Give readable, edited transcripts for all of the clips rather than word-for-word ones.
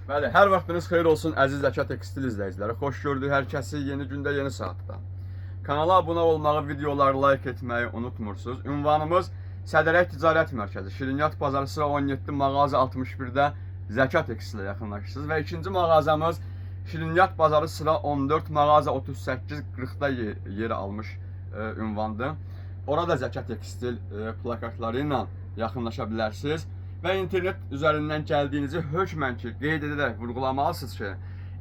Bəli, hər vaxtınız xeyir olsun əziz Zəka Tekstil izləyiciləri. Xoş gördük hər kəsi yeni gündə, yeni saatda. Kanala abunə olmağı, videoları like etməyi unutmursunuz. Ünvanımız Sədərək Ticarət Mərkəzi, Şirinyat Bazarı sıra 17, mağaza 61-də Zəka Tekstillə yaxınlaşırsınız. Və ikinci mağazamız Şirinyat Bazarı sıra 14, mağaza 38-40-da yer almış ünvandır. Orada Zəka Tekstil plakatları ilə yaxınlaşa bilərsiniz. Və internet üzərindən gəldiyinizi hökmən ki, qeyd edərək vurğulamalısınız ki,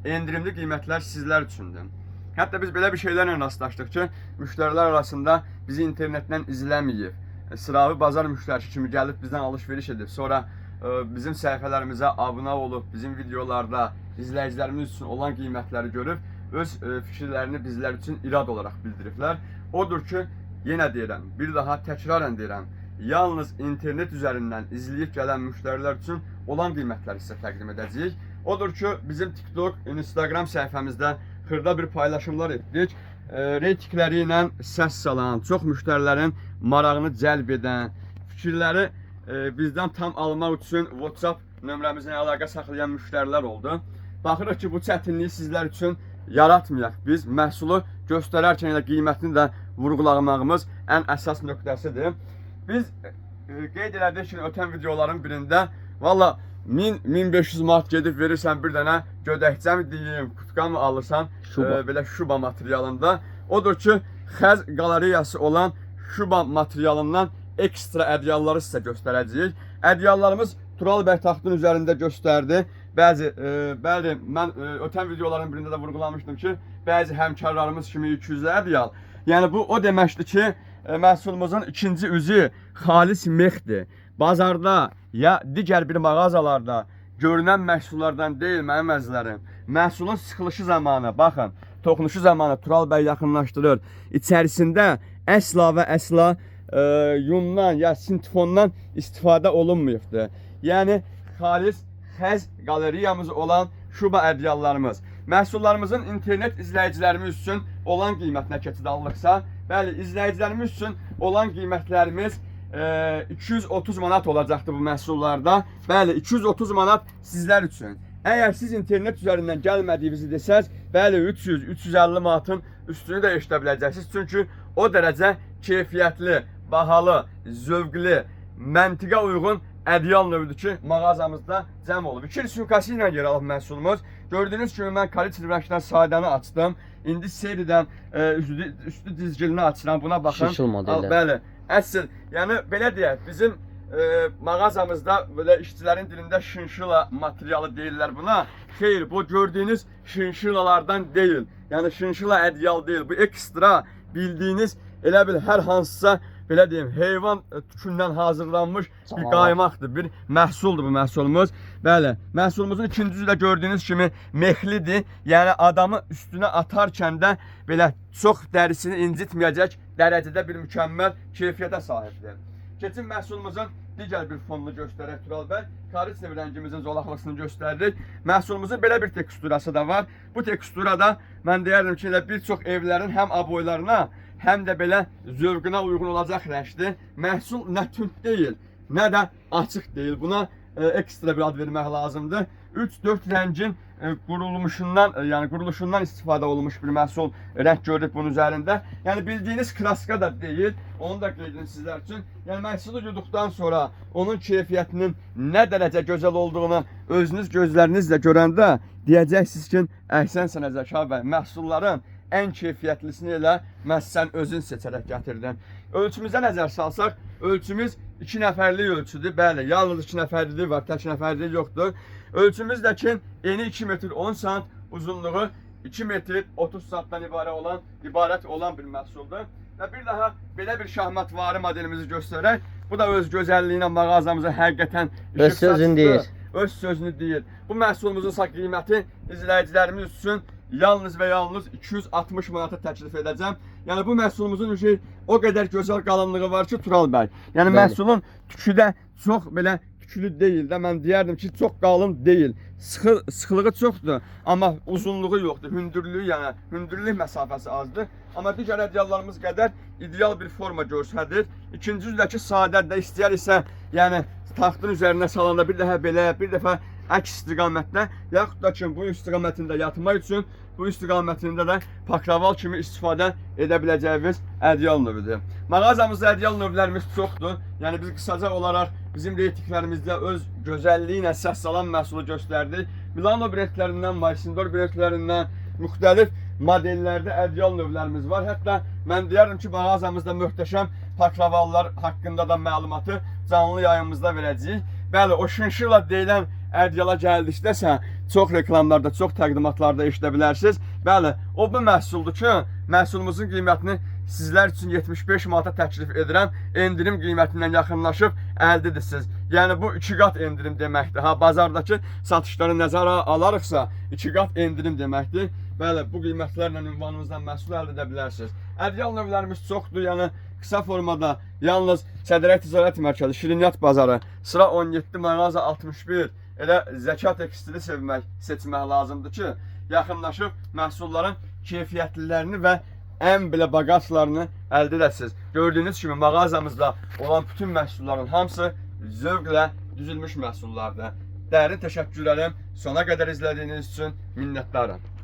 endirimli qiymətlər sizlər üçündür. Hətta biz belə bir şeylərlə rastlaşdıq ki, müştərilər arasında bizi internetdən izləməyib, sıravi bazar müştərisi kimi gəlib bizdən alış-veriş edib, sonra bizim səhifələrimizə abunə olub, bizim videolarda izləyicilərimiz üçün olan qiymətləri görüb, öz fikirlərini bizlər üçün irad olaraq bildiriblər. Odur ki, yenə deyirəm, bir daha təkrarən deyirəm, yalnız internet üzərindən izləyib gələn müştərilər üçün olan qiymətləri sizə təqdim edəcəyik. Odur ki, bizim TikTok, Instagram səhifəmizdə xırda bir paylaşımlar etdik. Reytingləri ilə səs salan, çox müştərilərin marağını cəlb edən, fikirləri bizdən tam almaq üçün WhatsApp nömrəmizlə əlaqə saxlayan müştərilər oldu. Baxırıq ki, bu çətinliyi sizlər üçün yaratmayaq. Biz məhsulu göstərərkən elə qiymətini də vurğulamağımız ən əsas nöqtəsidir. Biz qeyd elədik ki, ötən videoların birində valla 1000-1500 manat gedib verirsən bir dənə gödəkcə mi deyim, kutka mı alırsan belə şuba materialında. Odur ki, xəz qalereyası olan şuba materialından ekstra ədyalları sizə göstərəcəyik. Ədyallarımız Tural bəy taxtın üzərində göstərdi. Bəli, mən ötən videoların birində də vurğulamışdım ki, bəzi həmkarlarımız kimi 200 ədyal. Yəni bu o deməkdir ki, məhsulumuzun ikinci üzü xalis mexdir. Bazarda ya digər bir mağazalarda görünən məhsullardan deyil mənim əzizlərim. Məhsulun sıxılışı zamanı, baxın, toxunuşu zamanı Tural bəy yaxınlaşdırır. İçərisində əsla və əsla yundan ya sintifondan istifadə olunmayıbdır. Yəni xalis xəz qalereyamız olan şuba ədyallarımız. Məhsullarımızın internet izləyicilərimiz üçün olan qiymətinə keçid alınırsa, bəli, izləyicilərimiz üçün olan qiymətlərimiz 230 manat olacaqdır bu məhsullarda. Bəli, 230 manat sizlər üçün. Əgər siz internet üzərindən gəlmədiyinizi desəz, bəli, 300-350 manatın üstünü də eşidə biləcəksiniz. Çünki o dərəcə keyfiyyətli, bahalı, zövqlü, məntiqə uyğun ədyal növüdür ki, mağazamızda cəm olub. 2 sürkası ilə yer alıb məhsulumuz. Gördüyünüz kimi mən kaliteli rəngdən sadəni açdım. İndi seridən üstü dizgilini açıram. Buna baxın. Şişil modellər. Bəli, əsl. Yəni belə deyək, bizim mağazamızda belə işçilərin dilində şinşila materialı deyirlər buna. Xeyr, bu gördüyünüz şinşilalardan deyil. Yəni şinşila ədyal deyil. Bu ekstra bildiyiniz elə bil hər hansısa belə deyim, heyvan tükündən hazırlanmış bir qaymaqdır, bir məhsuldur bu məhsulumuz. Bəli, məhsulumuzun ikinci üzü də gördüyünüz kimi mexlidir. Yəni adamı üstünə atarkən də belə çox dərisini incitməyəcək dərəcədə bir mükəmməl keyfiyyətə sahibdir. Keçin məhsulumuzun digər bir fonunu göstərək Tural bəy. Karisnev rəngimizin zolaqlısını göstəririk. Məhsulumuzun belə bir teksturası da var. Bu teksturada mən deyərdim ki, bir çox evlərin həm aboylarına, həm də belə zövqünə uyğun olacaq rəngdir. Məhsul nə tünd deyil, nə də açıq deyil. Buna ekstra bir ad vermək lazımdır. 3-4 rəngin quruluşundan istifadə olunmuş bir məhsul rəng görürük bunun üzərində. Yəni bildiyiniz kraska da deyil, onu da qeyd edin sizlər üçün. Yəni məhsulu yuduqdan sonra onun keyfiyyətinin nə dərəcə gözəl olduğunu özünüz gözlərinizlə görəndə deyəcəksiniz ki, əhsən sənə Zəka bəy, məhsulların ən keyfiyyətlisini elə məhz sən özün seçərək gətirdin. Ölçümüzə nəzər salsaq, ölçümüz 2 nəfərlik ölçüdür. Bəli, yalnız 2 nəfərlilik var, tək nəfərlik yoxdur. Ölçümüz də ki, eni 2 metr 10 sant, uzunluğu 2 metr 30 santdan ibarət olan bir məhsuldur. Və bir daha belə bir şahmatvari modelimizi göstərək. Bu da öz gözəlliyinə mağazamıza həqiqətən öz sözünü deyir. Öz sözünü deyir. Bu məhsulumuzun qiyməti izləyicilərimiz üçün yalnız və yalnız 260 manata təklif edəcəm. Yəni bu məhsulumuzun o qədər gözəl qalınlığı var ki, Tural bəy. Yəni məhsulun tükü də çox belə tüklü deyil də, mən deyərdim ki, çox qalın deyil. Sıxılığı çoxdur, amma uzunluğu yoxdur. Hündürlüyü, yəni hündürlük məsafəsi azdır. Amma digər ədyallarımız qədər ideal bir forma göstərir. İkinci üzdəki sadədə istəyər isə, yəni taxtın üzərinə salanda bir dəfə belə, bir dəfə əks istiqamətdə, yaxud da ki, bu istiqamətində yatmaq üçün, bu istiqamətində də pakraval kimi istifadə edə biləcəyiniz ədyal növüdür. Mağazamızda ədyal növlərimiz çoxdur. Yəni biz qısaca olaraq bizim reytinglərimizdə öz gözəlliyi ilə səs salan məhsulu göstərdik. Milano brendlərindən, Maysindor brendlərindən müxtəlif modellərdə ədyal növlərimiz var. Hətta mən deyərdim ki, mağazamızda möhtəşəm pakravallar haqqında da məlumatı canlı yayımızda verəcəyik. Bəli, o şınşırla deyilən ədyala gəldikdəsə, çox reklamlarda, çox təqdimatlarda eşidə bilərsiniz. Bəli, o bu məhsuldur ki, məhsulumuzun qiymətini sizlər üçün 75 manata təklif edirəm. Endirim qiymətindən yaxınlaşıb əldə edirsiniz. Yəni bu 2 qat endirim deməkdir. Ha, bazardakı satışları nəzərə alarıqsa 2 qat endirim deməkdir. Bəli, bu qiymətlərlə ünvanımızdan məhsul əldə edə bilərsiniz. Ədyal növlərimiz çoxdur. Yəni qısa formada yalnız Sədrək Ticarət Mərkəzi, Şirniyyat bazarı, sıra 17, mağaza 61. Elə Zəka tekstili seçmək lazımdır ki, yaxınlaşıb məhsulların keyfiyyətlilərini və ən belə baqajlarını əldə edəsiniz. Gördüyünüz kimi mağazamızda olan bütün məhsulların hamısı zövqlə düzülmüş məhsullardır. Dərin təşəkkür ederim. Sona qədər izlədiyiniz üçün minnətdarım.